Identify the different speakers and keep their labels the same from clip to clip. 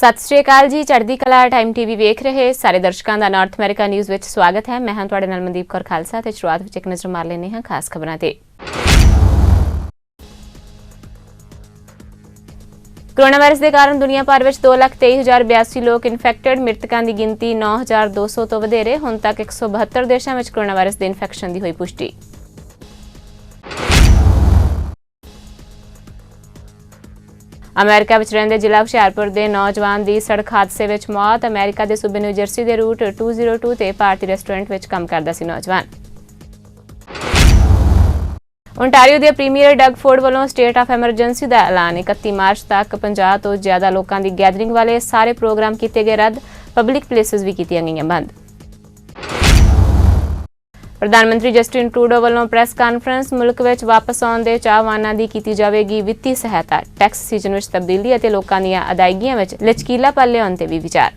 Speaker 1: सत श्री अकाल जी। Chardikla time TV वेख रहे सारे दर्शकों का नॉर्थ अमेरिका न्यूज़ विच स्वागत है। मैं हां तुहाडे नाल मनदीप कौर खालसा ते शुरुआत विच एक नज़र मार लेने हां खास खबरां ते। कोरोना वायरस के कारण दुनिया भर में 2,23,082 लोग इन्फेक्टेड। मृतकों की गिनती 9,200 तो वधेरे। हुण तक 172 देशों में कोरोना वायरस के इन्फेक्शन की हुई पुष्टि। अमेरिका में रहिंदे जिला हुशियारपुर के नौजवान की सड़क हादसे में मौत। अमेरिका के सूबे न्यू जर्सी के रूट 202 ते भारतीय रेस्टोरेंट में काम करता सी नौजवान। ओंटारियो के प्रीमियर डग फोर्ड वालों स्टेट ऑफ एमरजेंसी का ऐलान। 31 मार्च तक 50 तो ज्यादा लोगों की गैदरिंग वाले सारे प्रोग्राम किए गए रद्द। पब्लिक प्लेसिस भी की गई बंद। प्रधानमंत्री जस्टिन ट्रूडो वालों प्रेस कानफ्रेंस। मुल्क में वापस आने के चाहवानों की की जाएगी वित्तीय सहायता। टैक्स सीजन में तब्दीली और लोगों दी अदायगियां में लचकीलापन लियाउण ते भी विचार।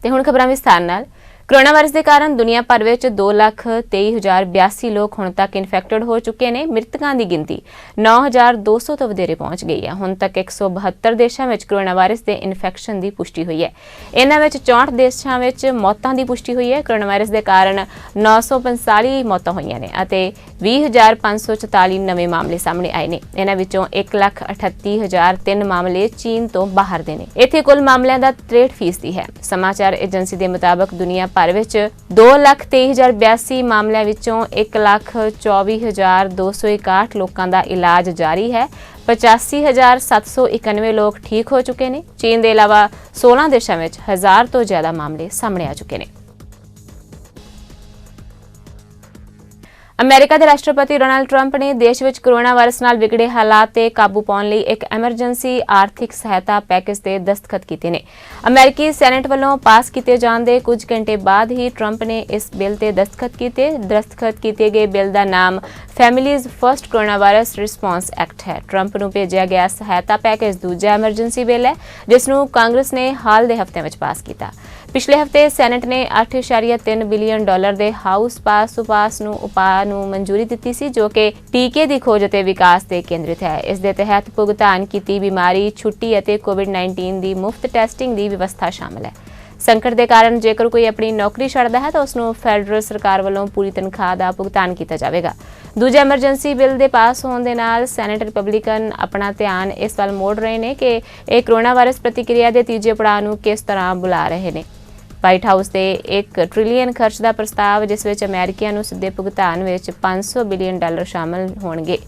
Speaker 1: ते हुण खबरां विस्तार नाल। कोरोना वायरस के कारण दुनिया भर में 2,23,082 लोग हुण तक इन्फेक्टेड हो चुके हैं। मृतकों की गिनती 9,200 तो वधेरे पहुंच गई है। हुण तक 172 देशों में कोरोना वायरस के इन्फेक्शन की पुष्टि हुई है। इन्हां विच 64 देशों में मौतों की पुष्टि हुई है। कोरोना वायरस के कारण 945 मौतां होईयां ने अते 20,544 नवे मामले सामने आए हैं। इन्हां विचों 1,38,003 मामले चीन तो बाहर दे ने। इत्थे कुल मामलों का 63% है। समाचार एजेंसी के मुताबिक दुनिया भर में 2,23,082 मामलों विचों 1,24,261 लोगों का इलाज जारी है। 85,791 लोग ठीक हो चुके हैं। चीन के अलावा 16 देशों में 1,000 तो ज्यादा मामले सामने आ चुके हैं। अमेरिका के राष्ट्रपति डोनाल्ड ट्रंप ने देश में कोरोना वायरस नाल विगड़े हालात ते काबू पाने लई एक एमरजेंसी आर्थिक सहायता पैकेज ते दस्तखत कीते ने। अमेरिकी सैनेट वालों पास किए जाने के कुछ घंटे बाद ही ट्रंप ने इस बिल ते दस्तखत किए गए बिल का नाम families first corona virus response act है। ट्रंप नूं भेजिया गया सहायता पैकेज दूजा एमरजेंसी बिल है जिसनूं कांग्रेस ने हाल दे हफ्ते में पास किया। पिछले हफ्ते सैनेट ने $8.3 बिलियन के हाउस पास उपाय नूं मंजूरी दी सी जो कि टीके की खोज और विकास से केंद्रित है। इस दे तहत भुगतान की बीमारी छुट्टी और कोविड-19 की मुफ्त टेस्टिंग की व्यवस्था शामिल है। संकट के कारण जेकर कोई अपनी नौकरी छड्डदा है तो उसनूं फैडरल सरकार वालों पूरी तनख्वाह का भुगतान किया जाएगा। दूजे एमरजेंसी बिल के पास होने के नाल सैनेट रिपब्लिकन अपना ध्यान इस वाल मोड़ रहे हैं कि एक कोरोना वायरस प्रतिक्रिया के तीजे पड़ाव नूं किस तरह बुला रहे हैं। व्हाइट हाउस के $1 ट्रिलियन खर्च का प्रस्ताव जिस विच अमेरिकियां नूं सिद्धे भुगतान में $500 बिलियन शामिल होणगे।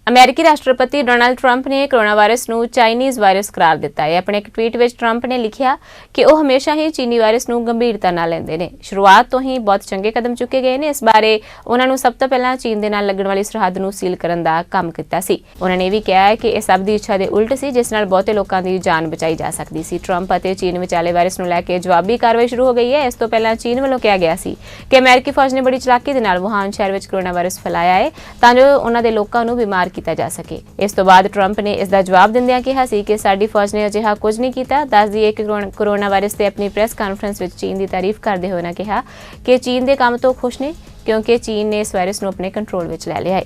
Speaker 1: अमेरिकी राष्ट्रपति डोनाल्ड ट्रंप ने कोरोना वायरस नूं चाइनीज़ वायरस करार दिता है। अपने एक ट्वीट में ट्रंप ने लिखा कि वह हमेशा ही चीनी वायरस नूं गंभीरता नाल लैंदे ने। शुरुआत तो ही बहुत चंगे कदम चुके गए हैं। इस बारे उन्होंने सब तो पहला चीन के नाल लगन वाली सरहद नूं सील करन दा काम किया सी। उन्होंने भी कहा है कि इस सब की इच्छा के उल्ट सी जिस नाल बहुते लोगों की जान बचाई जा सकती सी। ट्रंप और चीन विचाले वायरस नूं लैके जवाबी कार्रवाई शुरू हो गई है। इस तो पहला चीन वालों कहा गया सी कि अमेरिकी फौज ने बड़ी चलाकी दे नाल वुहान शहर में कोरोना वायरस फैलाया है तां जो उन्हां दे लोकां नूं बीमार किया जा सके। इस तो बाद ट्रंप ने इसका जवाब दिंदियां कहा कि साडी फौज ने अजिहा कुछ नहीं किया। दस दिए कि कोरोना वायरस से अपनी प्रेस कानफ्रेंस में चीन की तारीफ करते हुए उन्होंने कहा कि चीन के काम तो खुश ने क्योंकि चीन ने इस वायरस को अपने कंट्रोल में लै लिया है।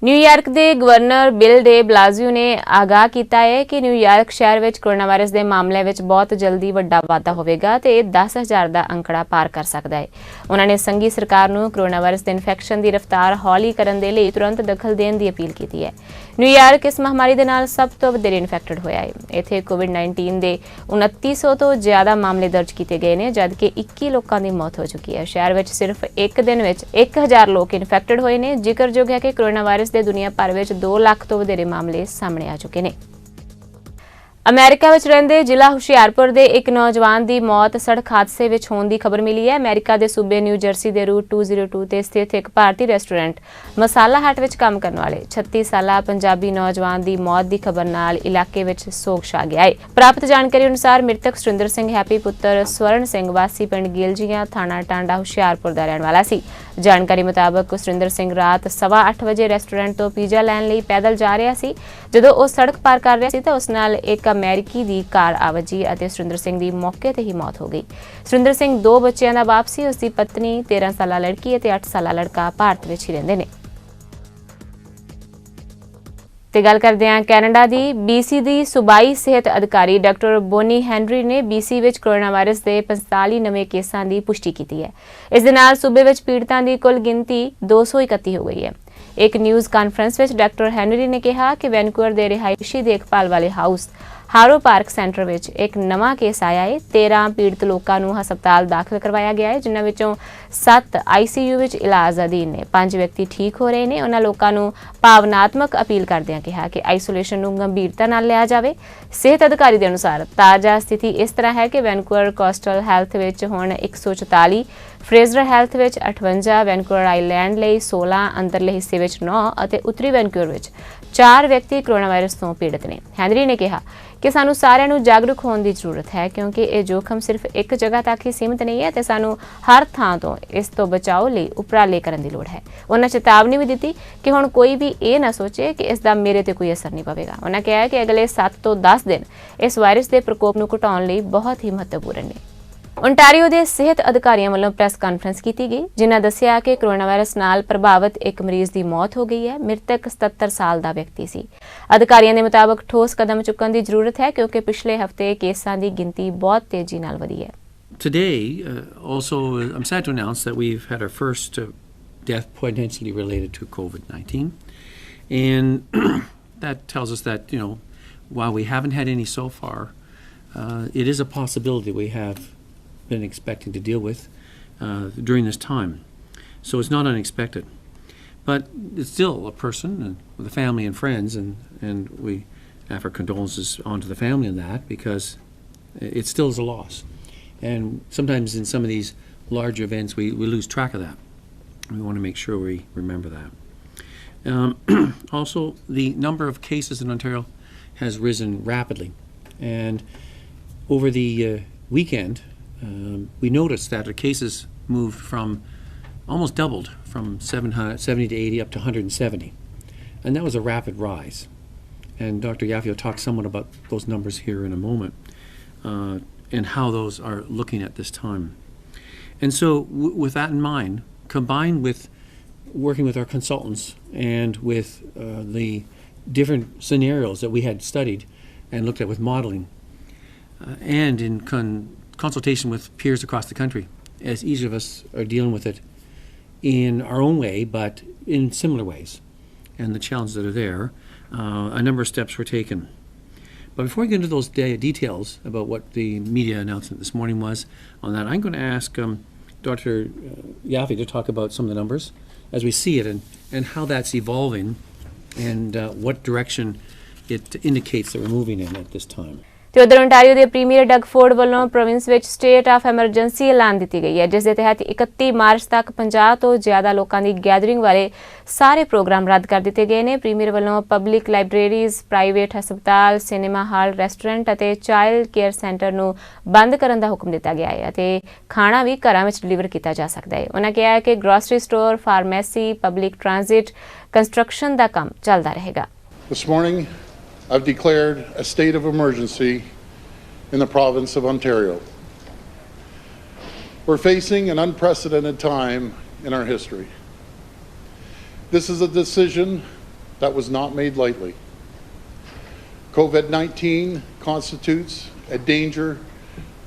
Speaker 1: न्यूयॉर्क के गवर्नर बिल डे ब्लाजियो ने आगाह किया है कि न्यूयॉर्क शहर में कोरोना वायरस के मामलों में बहुत जल्दी वड्डा वाधा होगा तो 10,000 का अंकड़ा पार कर सकता है। उन्होंने संघी सरकार को कोरोना वायरस के इन्फेक्शन की रफ्तार हौली करने के लिए तुरंत दखल देने की अपील की है। न्यूयॉर्क इस महामारी के नाल सब तो वधेरे इन्फेक्टेड होया है। इत्थे कोविड-19 के 2900 तो ज्यादा मामले दर्ज किए गए हैं जबकि 21 लोगों की मौत हो चुकी है। शहर में सिर्फ एक दिन में 1,000 लोग इन्फेक्टेड हुए हैं। जिक्रयोग है कि कोरोना वायरस के दुनिया भर में 2 लाख तो वधेरे मामले सामने आ चुके हैं। अमेरिका में रहिंदे जिला हुशियारपुर के एक नौजवान की मौत सड़क हादसे में होने की खबर मिली है। अमेरिका के सूबे न्यू जर्सी के रूट 202 ते स्थित एक भारतीय रेस्टोरेंट मसाला हट में काम करने वाले 36 साला पंजाबी नौजवान की मौत की खबर नाल इलाके में सोग छा गया है। प्राप्त जानकारी अनुसार मृतक सुरिंदर सिंह हैप्पी पुत्र स्वर्ण सिंह वासी पिंड गिलजियां थाना टांडा हुशियारपुर का रहने वाला सी। जानकारी मुताबक सुरिंदर सिंह रात 8:15 बजे रेस्टोरेंट तो पिज़्ज़ा लैन लई पैदल जा रहा सी। जदों वो सड़क पार कर रहा सी तो उस नाल एक अमेरिकी की कार आ वजी और सुरिंदर सिंह की मौके पर ही मौत हो गई। सुरिंदर सिंह 2 बच्चों का बाप सी। उसकी पत्नी 13 साला लड़की और 8 साला लड़का भारत में ही रहिंदे ने। ਤੇ ਗੱਲ ਕਰਦੇ ਹਾਂ ਕੈਨੇਡਾ ਦੀ BC ਦੀ ਸੂਬਾਈ ਸਿਹਤ ਅਧਿਕਾਰੀ ਡਾਕਟਰ ਬੋਨੀ ਹੈਨਰੀ ਨੇ BC ਵਿੱਚ ਕੋਰੋਨਾ ਵਾਇਰਸ ਦੇ 45 ਨਵੇਂ ਕੇਸਾਂ ਦੀ ਪੁਸ਼ਟੀ ਕੀਤੀ ਹੈ। ਇਸ ਦੇ ਨਾਲ ਸੂਬੇ ਵਿੱਚ ਪੀੜਤਾਂ ਦੀ ਕੁੱਲ ਗਿਣਤੀ 231 ਹੋ ਗਈ ਹੈ। ਇੱਕ ਨਿਊਜ਼ ਕਾਨਫਰੰਸ ਵਿੱਚ ਡਾਕਟਰ ਹੈਨਰੀ ਨੇ ਕਿਹਾ ਕਿ ਵੈਨਕੂਵਰ ਦੇ ਰਿਹਾਇਸ਼ੀ ਦੇਖਭਾਲ ਵਾਲੇ ਹਾਊਸ ਹਾਰੋ ਪਾਰਕ ਸੈਂਟਰ ਵਿੱਚ ਇੱਕ ਨਵਾਂ ਕੇਸ ਆਇਆ ਹੈ। 13 ਪੀੜਤ ਲੋਕਾਂ ਨੂੰ ਹਸਪਤਾਲ ਦਾਖਲ ਕਰਵਾਇਆ ਗਿਆ ਹੈ, ਜਿਨ੍ਹਾਂ ਵਿੱਚੋਂ 7 ICU ਵਿੱਚ ਇਲਾਜ ਅਧੀਨ ਨੇ। 5 ਵਿਅਕਤੀ ਠੀਕ ਹੋ ਰਹੇ ਨੇ। ਉਹਨਾਂ ਲੋਕਾਂ ਨੂੰ ਭਾਵਨਾਤਮਕ ਅਪੀਲ ਕਰਦਿਆਂ ਕਿਹਾ ਕਿ ਆਈਸੋਲੇਸ਼ਨ ਨੂੰ ਗੰਭੀਰਤਾ ਨਾਲ ਲਿਆ ਜਾਵੇ। ਸਿਹਤ ਅਧਿਕਾਰੀ ਦੇ ਅਨੁਸਾਰ ਤਾਜ਼ਾ ਸਥਿਤੀ ਇਸ ਤਰ੍ਹਾਂ ਹੈ ਕਿ ਵੈਨਕੂਵਰ ਕੋਸਟਲ ਹੈਲਥ ਵਿੱਚ ਹੁਣ 144, ਫਰੇਜ਼ਰ ਹੈਲਥ ਵਿੱਚ 58, ਵੈਨਕੂਵਰ ਆਈਲੈਂਡ ਲਈ 16, ਅੰਦਰਲੇ ਹਿੱਸੇ ਵਿੱਚ 9 ਅਤੇ ਉੱਤਰੀ ਵੈਨਕੂਵਰ ਵਿੱਚ 4 ਵਿਅਕਤੀ ਕੋਰੋਨਾ ਵਾਇਰਸ ਤੋਂ ਪੀੜਤ ਨੇ। ਹੈਨਰੀ ਨੇ ਕਿਹਾ ਕਿ ਸਾਨੂੰ ਸਾਰਿਆਂ ਨੂੰ ਜਾਗਰੂਕ ਹੋਣ ਦੀ ਜ਼ਰੂਰਤ ਹੈ, ਕਿਉਂਕਿ ਇਹ ਜੋਖਮ ਸਿਰਫ ਇੱਕ ਜਗ੍ਹਾ ਤੱਕ ਹੀ ਸੀਮਿਤ ਨਹੀਂ ਹੈ ਤੇ ਸਾਨੂੰ ਹਰ ਥਾਂ ਤੋਂ ਇਸ ਤੋਂ ਬਚਾਓ ਲਈ ਉਪਰਾਲੇ ਕਰਨ ਦੀ ਲੋੜ ਹੈ। ਉਹਨਾਂ ਚੇਤਾਵਨੀ ਵੀ ਦਿੱਤੀ ਕਿ ਹੁਣ ਕੋਈ ਵੀ ਇਹ ਨਾ ਸੋਚੇ ਕਿ ਇਸ ਦਾ ਮੇਰੇ ਤੇ ਕੋਈ ਅਸਰ ਨਹੀਂ ਪਵੇਗਾ। ਉਹਨਾਂ ਕਿਹਾ ਕਿ ਅਗਲੇ 7 ਤੋਂ 10 ਦਿਨ ਇਸ ਵਾਇਰਸ ਦੇ ਪ੍ਰਕੋਪ ਨੂੰ ਘਟਾਉਣ ਲਈ ਬਹੁਤ ਹੀ ਮਹੱਤਵਪੂਰਨ ਨੇ। ਓਨਟਾਰੀਓ ਦੇ ਸਿਹਤ ਅਧਿਕਾਰੀਆਂ ਵੱਲੋਂ ਪ੍ਰੈਸ ਕਾਨਫਰੰਸ ਕੀਤੀ ਗਈ, ਜਿਨ੍ਹਾਂ ਦੱਸਿਆ ਕਿ ਕੋਰੋਨਾ ਵਾਇਰਸ ਨਾਲ ਪ੍ਰਭਾਵਿਤ ਇੱਕ ਮਰੀਜ਼ ਦੀ ਮੌਤ ਹੋ ਗਈ ਹੈ। ਮ੍ਰਿਤਕ 77 ਸਾਲ ਦਾ ਵਿਅਕਤੀ ਸੀ। ਅਧਿਕਾਰੀਆਂ ਦੇ ਮੁਤਾਬਕ ਠੋਸ ਕਦਮ ਚੁੱਕਣ ਦੀ ਜ਼ਰੂਰਤ ਹੈ, ਕਿਉਂਕਿ ਪਿਛਲੇ ਹਫ਼ਤੇ ਕੇਸਾਂ ਦੀ ਗਿਣਤੀ ਬਹੁਤ ਤੇਜ਼ੀ ਨਾਲ ਵਧੀ ਹੈ।
Speaker 2: Today, also, I'm sad to announce that we've had our first death potentially related to COVID-19. And that tells us that, while we haven't had any so far, it is a possibility we have been expecting to deal with during this time. So it's not unexpected. But it's still a person with a family and friends, and we offer condolences onto the family on that, because it still is a loss. And sometimes in some of these large events we lose track of that. We want to make sure we remember that. Also, the number of cases in Ontario has risen rapidly, and over the weekend we noticed that our cases moved from almost doubled from 70 to 80 up to 170, and that was a rapid rise. And Dr. Yaffe will talk somewhat about those numbers here in a moment, and how those are looking at this time. And so with that in mind, combined with working with our consultants and with the different scenarios that we had studied and looked at with modeling, and in consultation with peers across the country, as each of us are dealing with it in our own way, but in similar ways, and the challenges that are there, a number of steps were taken. But before we get into those details about what the media announcement this morning was on that, I'm going to ask Dr. Yaffe to talk about some of the numbers as we see it, and how that's evolving, and what direction it indicates that we're moving in at this time.
Speaker 1: ਤੇ ਉਧਰ Ontario ਦੇ premier Doug Ford ਵੱਲੋਂ province ਵਿੱਚ state of emergency ਐਲਾਨ ਦਿੱਤੀ ਗਈ ਹੈ, ਜਿਸ ਦੇ ਤਹਿਤ 31 ਮਾਰਚ ਤੱਕ 50 ਤੋਂ ਜ਼ਿਆਦਾ ਲੋਕਾਂ ਦੀ ਗੈਦਰਿੰਗ ਵਾਲੇ ਸਾਰੇ ਪ੍ਰੋਗਰਾਮ ਰੱਦ ਕਰ ਦਿੱਤੇ ਗਏ ਨੇ। ਪ੍ਰੀਮੀਅਰ ਵੱਲੋਂ ਪਬਲਿਕ ਲਾਇਬ੍ਰੇਰੀਜ਼, ਪ੍ਰਾਈਵੇਟ ਹਸਪਤਾਲ, ਸਿਨੇਮਾ ਹਾਲ, ਰੈਸਟੋਰੈਂਟ ਅਤੇ ਚਾਈਲਡ ਕੇਅਰ ਸੈਂਟਰ ਨੂੰ ਬੰਦ ਕਰਨ ਦਾ ਹੁਕਮ ਦਿੱਤਾ ਗਿਆ ਹੈ ਅਤੇ ਖਾਣਾ ਵੀ ਘਰਾਂ ਵਿੱਚ ਡਿਲੀਵਰ ਕੀਤਾ ਜਾ ਸਕਦਾ ਹੈ। ਉਹਨਾਂ ਕਿਹਾ ਹੈ ਕਿ grocery store, pharmacy, public transit, construction ਦਾ ਕੰਮ ਚੱਲਦਾ ਰਹੇਗਾ।
Speaker 3: This morning, I've declared a state of emergency in the province of Ontario. We're facing an unprecedented time in our history. This is a decision that was not made lightly. COVID-19 constitutes a danger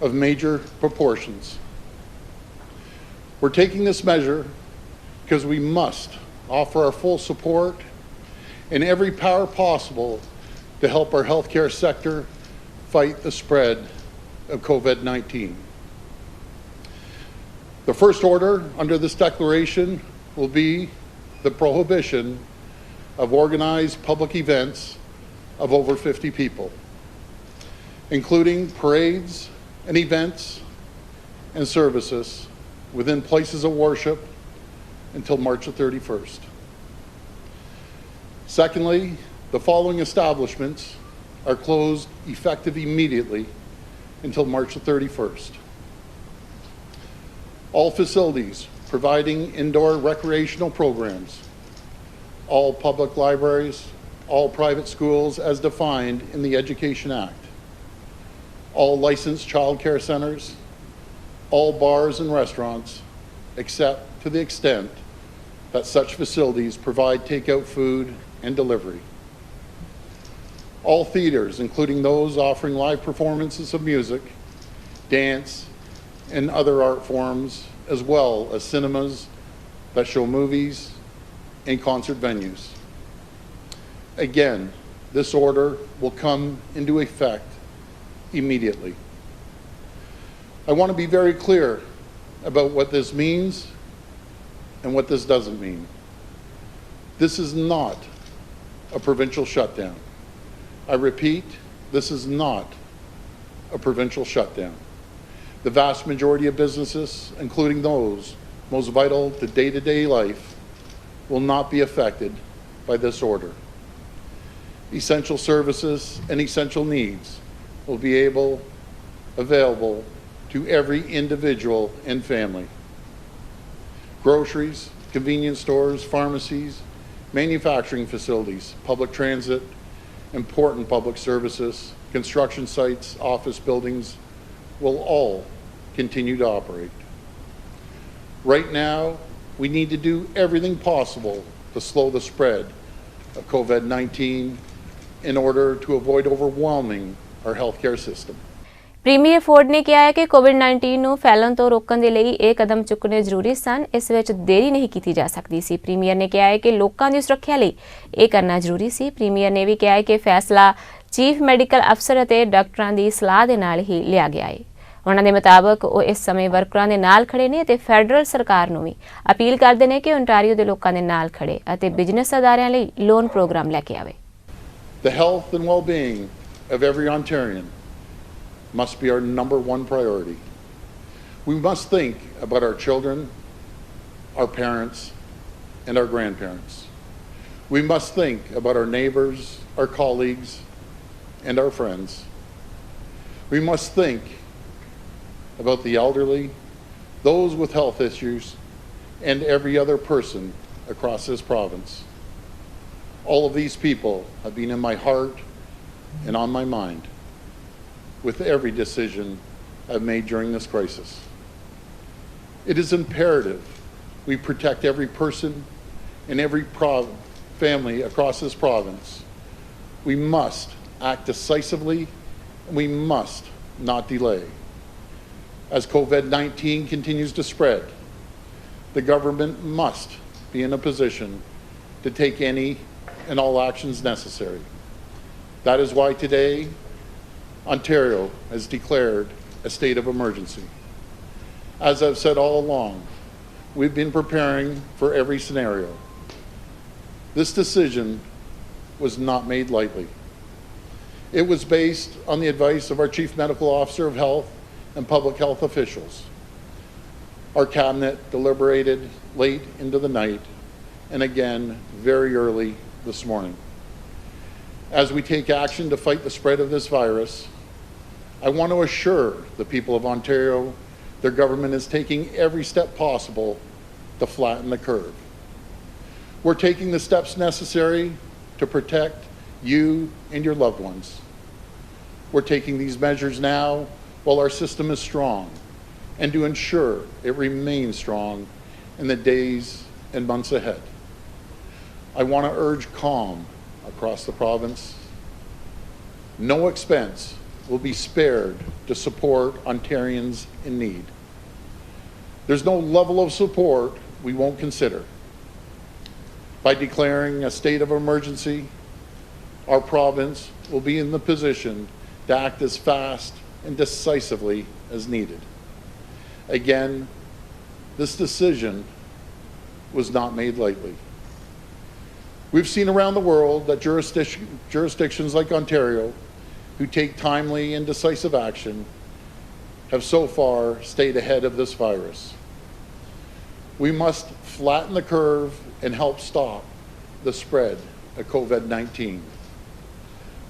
Speaker 3: of major proportions. We're taking this measure because we must offer our full support in every power possible to help our healthcare sector fight the spread of COVID-19. The first order under this declaration will be the prohibition of organized public events of over 50 people, including parades and events and services within places of worship until March 31st. Secondly, the following establishments are closed effective immediately until March 31st. All facilities providing indoor recreational programs, all public libraries, all private schools as defined in the Education Act, all licensed child care centers, all bars and restaurants, except to the extent that such facilities provide takeout food and delivery. All theaters, including those offering live performances of music, dance, and other art forms, as well as cinemas that show movies and concert venues. Again, this order will come into effect immediately. I want to be very clear about what this means and what this doesn't mean. This is not a provincial shutdown. I repeat, this is not a provincial shutdown. The vast majority of businesses, including those most vital to day-to-day life, will not be affected by this order. Essential services and essential needs will be available to every individual and family. Groceries, convenience stores, pharmacies, manufacturing facilities, public transit, important public services, construction sites, office buildings will all continue to operate. Right now, we need to do everything possible to slow the spread of COVID-19 in order to avoid overwhelming our healthcare system.
Speaker 1: Premier Ford ਨੇ ਕਿਹਾ ਹੈ ਕਿ ਕੋਵਿਡ-19 ਨੂੰ ਫੈਲਣ ਤੋਂ ਰੋਕਣ ਦੇ ਲਈ ਇਹ ਕਦਮ ਚੁੱਕਣੇ ਜ਼ਰੂਰੀ ਸਨ। ਇਸ ਵਿੱਚ ਦੇਰੀ ਨਹੀਂ ਕੀਤੀ ਜਾ ਸਕਦੀ ਸੀ। ਪ੍ਰੀਮੀਅਰ ਨੇ ਕਿਹਾ ਹੈ ਕਿ ਲੋਕਾਂ ਦੀ ਸੁਰੱਖਿਆ ਲਈ ਇਹ ਕਰਨਾ ਜ਼ਰੂਰੀ ਸੀ। ਪ੍ਰੀਮੀਅਰ ਨੇ ਵੀ ਕਿਹਾ ਹੈ ਕਿ ਫੈਸਲਾ ਚੀਫ ਮੈਡੀਕਲ ਅਫਸਰ ਅਤੇ ਡਾਕਟਰਾਂ ਦੀ ਸਲਾਹ ਦੇ ਨਾਲ ਹੀ ਲਿਆ ਗਿਆ ਹੈ। ਉਹਨਾਂ ਦੇ ਮੁਤਾਬਕ ਉਹ ਇਸ ਸਮੇਂ ਵਰਕਰਾਂ ਦੇ ਨਾਲ ਖੜੇ ਨੇ ਅਤੇ ਫੈਡਰਲ ਸਰਕਾਰ ਨੂੰ ਵੀ ਅਪੀਲ ਕਰਦੇ ਨੇ ਕਿ ਓਨਟਾਰੀਓ ਦੇ ਲੋਕਾਂ ਦੇ ਨਾਲ ਖੜੇ ਅਤੇ ਬਿਜ਼ਨਸ ਅਦਾਰਿਆਂ ਲਈ ਲੋਨ ਪ੍ਰੋਗਰਾਮ ਲੈ ਕੇ ਆਵੇ।
Speaker 3: The health and well-being of every Ontarian must be our number one priority. We must think about our children, our parents, and our grandparents. We must think about our neighbors, our colleagues, and our friends. We must think about the elderly, those with health issues, and every other person across this province. All of these people have been in my heart and on my mind with every decision I've made during this crisis. It is imperative we protect every person and every family across this province. We must act decisively and we must not delay. As COVID-19 continues to spread, the government must be in a position to take any and all actions necessary. That is why today, Ontario has declared a state of emergency. As I've said all along, we've been preparing for every scenario. This decision was not made lightly. It was based on the advice of our Chief Medical Officer of Health and public health officials. Our cabinet deliberated late into the night and again very early this morning. As we take action to fight the spread of this virus, I want to assure the people of Ontario their government is taking every step possible to flatten the curve. We're taking the steps necessary to protect you and your loved ones. We're taking these measures now while our system is strong and to ensure it remains strong in the days and months ahead. I want to urge calm across the province. No expense will be spared to support Ontarians in need. There's no level of support we won't consider. By declaring a state of emergency, our province will be in the position to act as fast and decisively as needed. Again, this decision was not made lightly. We've seen around the world that jurisdictions like Ontario, who take timely and decisive action, have so far stayed ahead of this virus. We must flatten the curve and help stop the spread of COVID-19.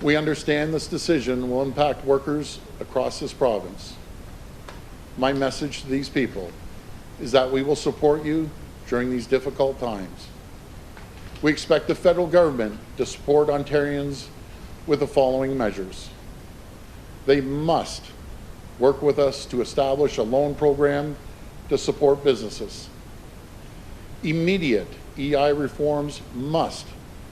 Speaker 3: We understand this decision will impact workers across this province. My message to these people is that we will support you during these difficult times. We expect the federal government to support Ontarians with the following measures. They must work with us to establish a loan program to support businesses. Immediate EI reforms must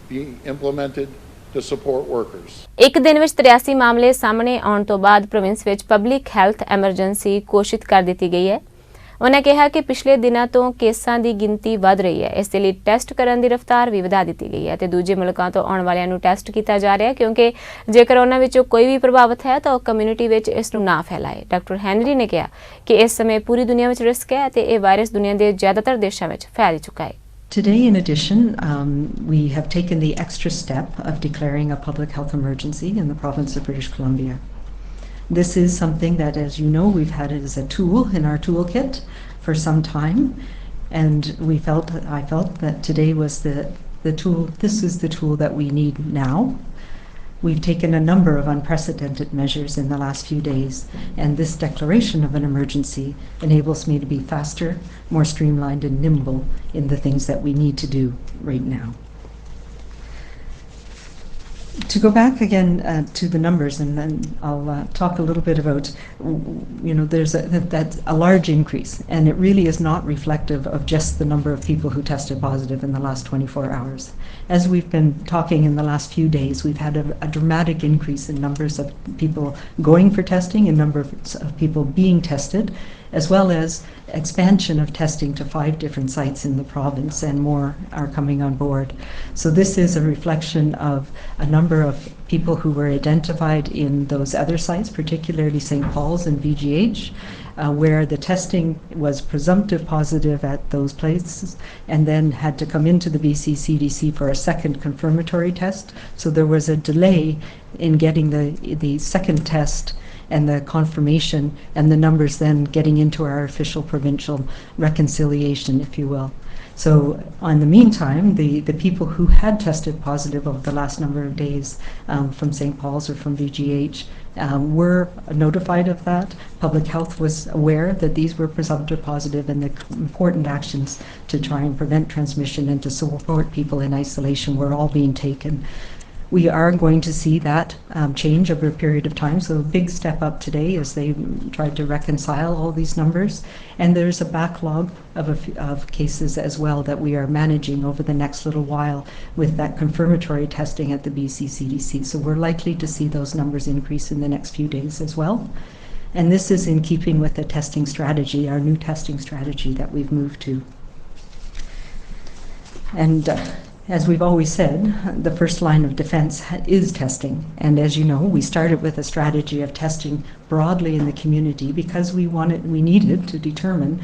Speaker 3: be implemented to support workers.
Speaker 1: ਇੱਕ ਦਿਨ ਵਿੱਚ 83 ਮਾਮਲੇ ਸਾਹਮਣੇ ਆਉਣ ਤੋਂ ਬਾਅਦ province ਵਿੱਚ public health emergency ਘੋਸ਼ਿਤ ਕਰ ਦਿੱਤੀ ਗਈ ਹੈ। ਉਹਨਾਂ ਕਿਹਾ ਕਿ ਪਿਛਲੇ ਦਿਨਾਂ ਤੋਂ ਕੇਸਾਂ ਦੀ ਗਿਣਤੀ ਵਧ ਰਹੀ ਹੈ। ਇਸ ਦੇ ਲਈ ਟੈਸਟ ਕਰਨ ਦੀ ਰਫ਼ਤਾਰ ਵੀ ਵਧਾ ਦਿੱਤੀ ਗਈ ਹੈ ਤੇ ਦੂਜੇ ਮੁਲਕਾਂ ਤੋਂ ਆਉਣ ਵਾਲਿਆਂ ਨੂੰ ਟੈਸਟ ਕੀਤਾ ਜਾ ਰਿਹਾ ਹੈ ਕਿਉਂਕਿ ਜੇਕਰ ਉਹਨਾਂ ਵਿੱਚੋਂ ਕੋਈ ਵੀ ਪ੍ਰਭਾਵਿਤ ਹੈ ਤਾਂ ਉਹ ਕਮਿਊਨਿਟੀ ਵਿੱਚ ਇਸ ਨੂੰ ਨਾ ਫੈਲਾਏ। ਡਾਕਟਰ ਹੈਨਰੀ ਨੇ ਕਿਹਾ ਕਿ ਇਸ ਸਮੇਂ ਪੂਰੀ ਦੁਨੀਆ ਵਿੱਚ ਰਿਸਕ ਹੈ ਤੇ ਇਹ ਵਾਇਰਸ ਦੁਨੀਆ ਦੇ ਜ਼ਿਆਦਾਤਰ ਦੇਸ਼ਾਂ ਵਿੱਚ ਫੈਲ ਚੁੱਕਾ ਹੈ।
Speaker 4: Today, in addition, we have taken the extra step of declaring a public health emergency in the province of British Columbia. This is something that, as you know, we've had as a tool in our toolkit for some time, and I felt that today was the tool. This is the tool that we need now. We've taken a number of unprecedented measures in the last few days, and this declaration of an emergency enables me to be faster, more streamlined and nimble in the things that we need to do right now. To go back again to the numbers, and then I'll talk a little bit about, there's that's a large increase, and it really is not reflective of just the number of people who tested positive in the last 24 hours. As we've been talking in the last few days, we've had a dramatic increase in numbers of people going for testing and numbers of people being tested, as well as expansion of testing to 5 different sites in the province, and more are coming on board. So this is a reflection of a number of people who were identified in those other sites, particularly St. Paul's and VGH, where the testing was presumptive positive at those places and then had to come into the BC CDC for a second confirmatory test. So there was a delay in getting the second test and the confirmation and the numbers then getting into our official provincial reconciliation, if you will. So in the meantime, the people who had tested positive over the last number of days from St. Paul's or from VGH were notified of that. Public Health was aware that these were presumptive positive, and the important actions to try and prevent transmission and to support people in isolation were all being taken. We are going to see that change over a period of time. So a big step up today as they tried to reconcile all these numbers. And there's a backlog of cases as well that we are managing over the next little while with that confirmatory testing at the BC CDC. So we're likely to see those numbers increase in the next few days as well. And this is in keeping with the testing strategy, our new testing strategy that we've moved to. And as we've always said, the first line of defense is testing. And as you know, we started with a strategy of testing broadly in the community because we needed to determine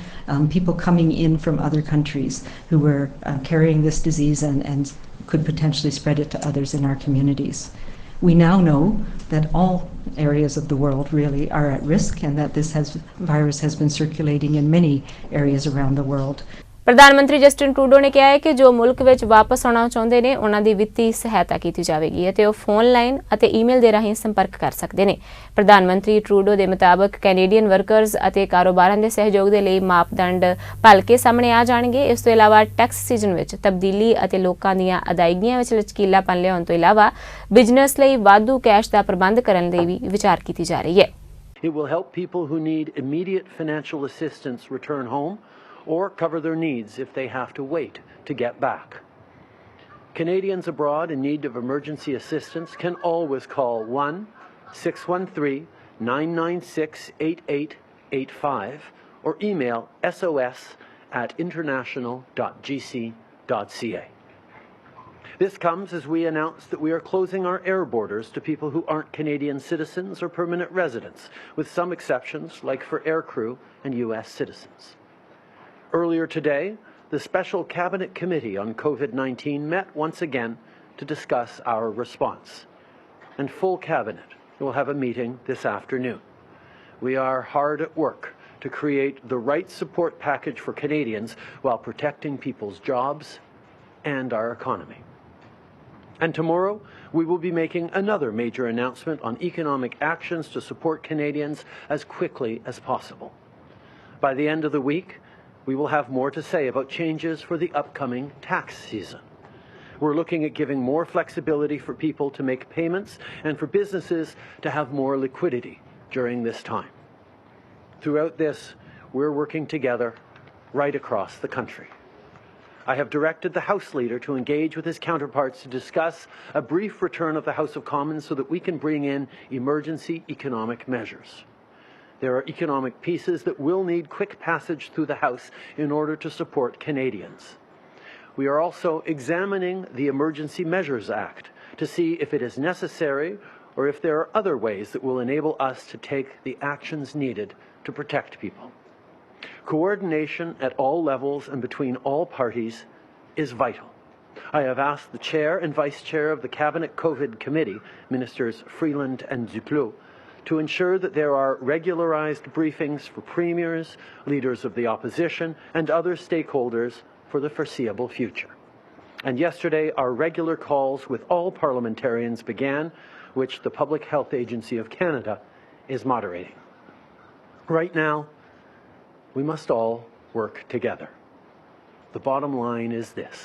Speaker 4: people coming in from other countries who were carrying this disease and could potentially spread it to others in our communities. We now know that all areas of the world really are at risk, and that this virus has been circulating in many areas around the world.
Speaker 1: ਪ੍ਰਧਾਨ ਮੰਤਰੀ Justin Trudeau ਨੇ ਕਿਹਾ ਹੈ ਕਿ ਜੋ ਮੁਲਕ ਵਿੱਚ ਵਾਪਸ ਆਉਣਾ ਚਾਹੁੰਦੇ ਨੇ ਉਹਨਾਂ ਦੀ ਵਿੱਤੀ ਸਹਾਇਤਾ ਕੀਤੀ ਜਾਵੇਗੀ ਅਤੇ ਉਹ ਫੋਨ ਲਾਈਨ ਅਤੇ ਈਮੇਲ ਦੇ ਰਾਹੀਂ ਸੰਪਰਕ ਕਰ ਸਕਦੇ ਨੇ। ਪ੍ਰਧਾਨ ਮੰਤਰੀ ਟਰੂਡੋ ਦੇ ਮੁਤਾਬਕ ਕੈਨੇਡੀਅਨ ਵਰਕਰਜ਼ ਅਤੇ ਕਾਰੋਬਾਰਾਂ ਦੇ ਸਹਿਯੋਗ ਦੇ ਲਈ ਮਾਪਦੰਡ ਭਲਕੇ ਸਾਹਮਣੇ ਆ ਜਾਣਗੇ। ਇਸ ਤੋਂ ਇਲਾਵਾ ਟੈਕਸ ਸੀਜ਼ਨ ਵਿੱਚ ਤਬਦੀਲੀ ਅਤੇ ਲੋਕਾਂ ਦੀਆਂ ਅਦਾਇਗੀਆਂ ਵਿੱਚ ਲਚਕੀਲਾਪਨ ਲਿਆਉਣ ਤੋਂ ਇਲਾਵਾ ਬਿਜ਼ਨਸ ਲਈ ਵਾਧੂ ਕੈਸ਼ ਦਾ ਪ੍ਰਬੰਧ ਕਰਨ ਲਈ ਵੀ ਵਿਚਾਰ ਕੀਤੀ ਜਾ ਰਹੀ ਹੈ।
Speaker 5: It will help people who need immediate financial assistance return home or cover their needs if they have to wait to get back. Canadians abroad in need of emergency assistance can always call 1-613-996-8885 or email sos@international.gc.ca. This comes as we announce that we are closing our air borders to people who aren't Canadian citizens or permanent residents, with some exceptions like for aircrew and US citizens. Earlier today, the Special Cabinet Committee on COVID-19 met once again to discuss our response. And full Cabinet will have a meeting this afternoon. We are hard at work to create the right support package for Canadians while protecting people's jobs and our economy. And tomorrow, we will be making another major announcement on economic actions to support Canadians as quickly as possible. By the end of the week, we will have more to say about changes for the upcoming tax season. We're looking at giving more flexibility for people to make payments and for businesses to have more liquidity during this time. Throughout this, we're working together right across the country. I have directed the House Leader to engage with his counterparts to discuss a brief return of the House of Commons so that we can bring in emergency economic measures. There are economic pieces that will need quick passage through the House in order to support Canadians. We are also examining the Emergency Measures Act to see if it is necessary or if there are other ways that will enable us to take the actions needed to protect people. Coordination at all levels and between all parties is vital. I have asked the Chair and Vice Chair of the Cabinet COVID Committee, Ministers Freeland and Duclos, to ensure that there are regularized briefings for premiers, leaders of the opposition, and other stakeholders for the foreseeable future. And yesterday, our regular calls with all parliamentarians began, which the Public Health Agency of Canada is moderating. Right now, we must all work together. The bottom line is this: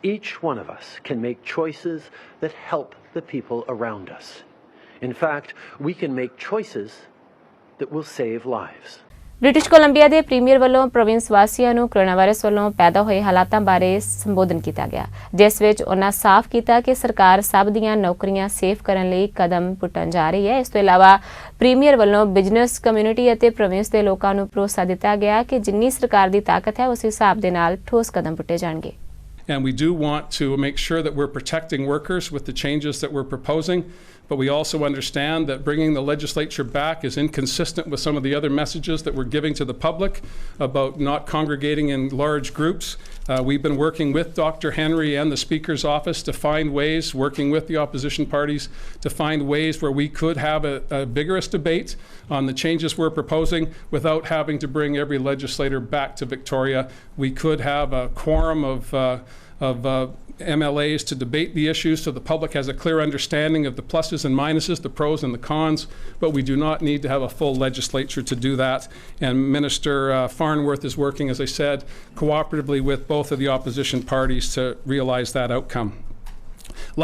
Speaker 5: each one of us can make choices that help the people around us. In fact, we can make choices that will save lives.
Speaker 1: British Columbia ਦੇ premier ਵੱਲੋਂ province ਵਾਸੀਆਂ ਨੂੰ corona virus ਵੱਲੋਂ ਪੈਦਾ ਹੋਏ ਹਾਲਾਤਾਂ ਬਾਰੇ ਸੰਬੋਧਨ ਕੀਤਾ ਗਿਆ, ਜਿਸ ਵਿੱਚ ਉਹਨਾਂ ਸਾਫ਼ ਕੀਤਾ ਕਿ ਸਰਕਾਰ ਸਭ ਦੀਆਂ ਨੌਕਰੀਆਂ ਸੇਵ ਕਰਨ ਲਈ ਕਦਮ ਪੁੱਟਣ ਜਾ ਰਹੀ ਹੈ। ਇਸ ਤੋਂ ਇਲਾਵਾ ਪ੍ਰੀਮੀਅਰ ਵੱਲੋਂ ਬਿਜ਼ਨਸ ਕਮਿਊਨਿਟੀ ਅਤੇ ਪ੍ਰੋਵਿੰਸ ਦੇ ਲੋਕਾਂ ਨੂੰ ਭਰੋਸਾ ਦਿੱਤਾ ਗਿਆ ਕਿ ਜਿੰਨੀ ਸਰਕਾਰ ਦੀ ਤਾਕਤ ਹੈ ਉਸ ਹਿਸਾਬ ਦੇ ਨਾਲ ਠੋਸ ਕਦਮ ਪੁੱਟੇ ਜਾਣਗੇ।
Speaker 6: And we do want to make sure that we're protecting workers with the changes that we're proposing, but we also understand that bringing the legislature back is inconsistent with some of the other messages that we're giving to the public about not congregating in large groups. We've been working with Dr. Henry and the Speaker's office to find ways, working with the opposition parties, to find ways where we could have a vigorous debate on the changes we're proposing without having to bring every legislator back to Victoria. We could have a quorum of MLAs to debate the issues so the public has a clear understanding of the pluses and minuses, the pros and the cons, but we do not need to have a full legislature to do that. And Minister Farnworth is working, as I said, cooperatively with both of the opposition parties to realize that outcome.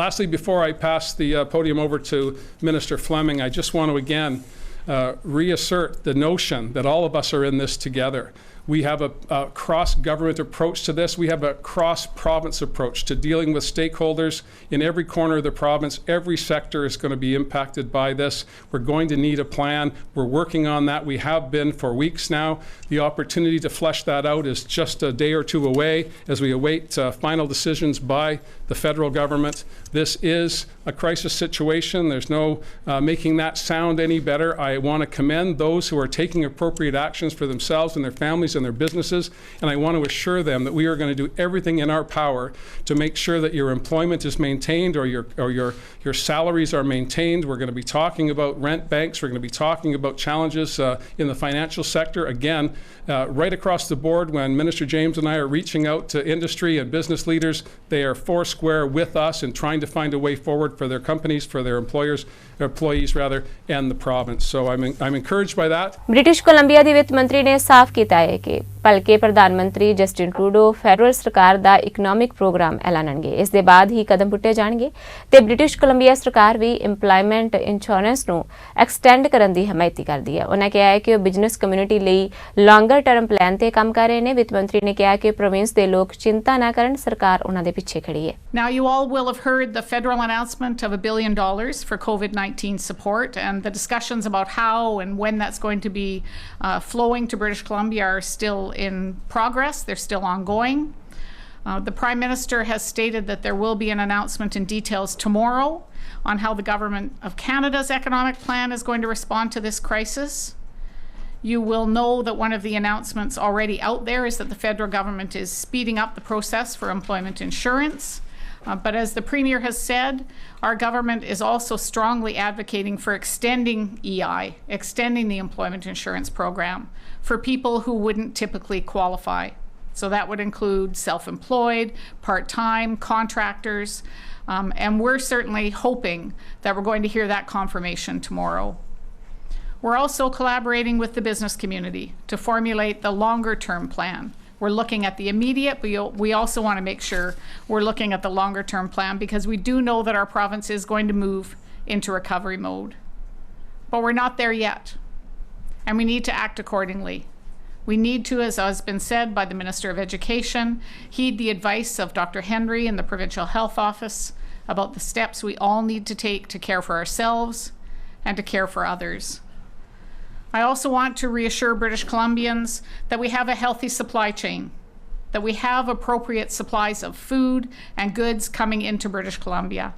Speaker 6: Lastly, before I pass the podium over to Minister Fleming, I just want to again reassert the notion that all of us are in this together. We have a cross-government approach to this. We have a cross-province approach to dealing with stakeholders in every corner of the province. Every sector is going to be impacted by this. We're going to need a plan. We're working on that. We have been for weeks now. The opportunity to flesh that out is just a day or two away as we await final decisions by the federal government. This is a crisis situation. There's no making that sound any better. I want to commend those who are taking appropriate actions for themselves and their families and their businesses, and I want to assure them that we are going to do everything in our power to make sure that your employment is maintained or your salaries are maintained. We're going to be talking about rent banks. We're going to be talking about challenges in the financial sector. Again, right across the board, when Minister James and I are reaching out to industry and business leaders, they are foursquare with us in trying to find a way forward for their companies, for their employees and the province. So I'm encouraged by that.
Speaker 1: British Columbia ਦੇ ਵਿੱਤ ਮੰਤਰੀ ਨੇ ਸਾਫ਼ ਕੀਤਾ ਹੈ ਕਿ ਭਲਕੇ ਪ੍ਰਧਾਨ ਮੰਤਰੀ ਜਸਟਿਨ ਟਰੂਡੋ ਫੈਡਰਲ ਸਰਕਾਰ ਦਾ ਇਕਨੋਮਿਕ ਪ੍ਰੋਗਰਾਮ ਐਲਾਨਣਗੇ। ਇਸ ਦੇ ਬਾਅਦ ਹੀ ਕਦਮ ਪੁੱਟੇ ਜਾਣਗੇ ਤੇ ਬ੍ਰਿਟਿਸ਼ ਕੋਲੰਬੀਆ ਸਰਕਾਰ ਵੀ ਇੰਪਲੋਇਮੈਂਟ ਇੰਸ਼ੋਰੈਂਸ ਨੂੰ ਐਕਸਟੈਂਡ ਕਰਨ ਦੀ ਹਮਾਇਤੀ ਕਰਦੀ ਹੈ। ਉਹਨਾਂ ਕਿਹਾ ਹੈ ਕਿ ਉਹ ਬਿਜ਼ਨਸ ਕਮਿਊਨਿਟੀ ਲਈ ਲੌਂਗਰ ਟਰਮ ਪਲਾਨ ਤੇ ਕੰਮ ਕਰ ਰਹੇ ਨੇ। ਵਿੱਤ ਮੰਤਰੀ ਨੇ ਕਿਹਾ ਕਿ ਪ੍ਰੋਵਿੰਸ ਦੇ ਲੋਕ ਚਿੰਤਾ ਨਾ ਕਰਨ, ਸਰਕਾਰ ਉਹਨਾਂ ਦੇ ਪਿੱਛੇ ਖੜੀ ਹੈ।
Speaker 7: Now you all will have heard the federal announcement of $1 billion for COVID-19 support, and the discussions about how and when that's going to be flowing to British Columbia are still in progress. They're still ongoing. The Prime Minister has stated that there will be an announcement in details tomorrow on how the Government of Canada's economic plan is going to respond to this crisis. You will know that one of the announcements already out there is that the federal government is speeding up the process for employment insurance. But as the Premier has said, our government is also strongly advocating for extending EI, extending the employment insurance program for people who wouldn't typically qualify. So that would include self-employed, part-time, contractors, and we're certainly hoping that we're going to hear that confirmation tomorrow. We're also collaborating with the business community to formulate the longer-term plan. We're looking at the immediate, but we also want to make sure we're looking at the longer-term plan because we do know that our province is going to move into recovery mode. But we're not there yet, and we need to act accordingly. We need to, as has been said by the Minister of Education, heed the advice of Dr. Henry and the Provincial Health Office about the steps we all need to take to care for ourselves and to care for others. I also want to reassure British Columbians that we have a healthy supply chain, that we have appropriate supplies of food and goods coming into British Columbia.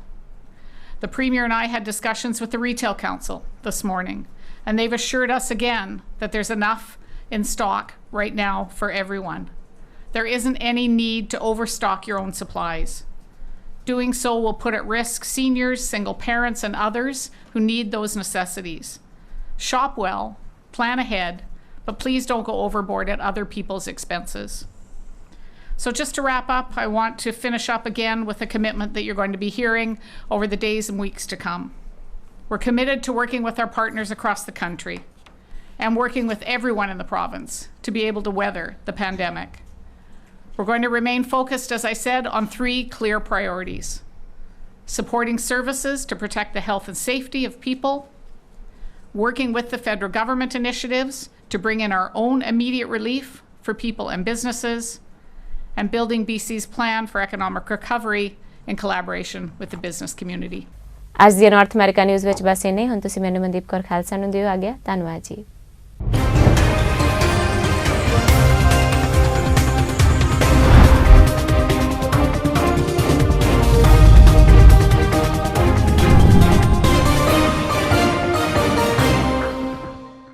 Speaker 7: The Premier and I had discussions with the Retail Council this morning, and they've assured us again that there's enough in stock right now for everyone. There isn't any need to overstock your own supplies. Doing so will put at risk seniors, single parents, and others who need those necessities. Shop well, plan ahead, but please don't go overboard at other people's expenses. So just to wrap up, I want to finish up again with a commitment that you're going to be hearing over the days and weeks to come. We're committed to working with our partners across the country and working with everyone in the province to be able to weather the pandemic. We're going to remain focused, as I said, on 3 clear priorities: supporting services to protect the health and safety of people, working with the federal government initiatives to bring in our own immediate relief for people and businesses, and building BC's plan for economic recovery in collaboration with the business community.
Speaker 1: ਅੱਜ ਦੀ north America news ਵਿੱਚ ਬਸ ਇੰਨੇ। ਹੁਣ ਤੁਸੀਂ ਮੈਨੂੰ ਮਨਦੀਪ ਕੌਰ ਖਾਲਸਾ ਨੂੰ ਦਿਓ ਆ ਗਿਆ। ਧੰਨਵਾਦ ਜੀ।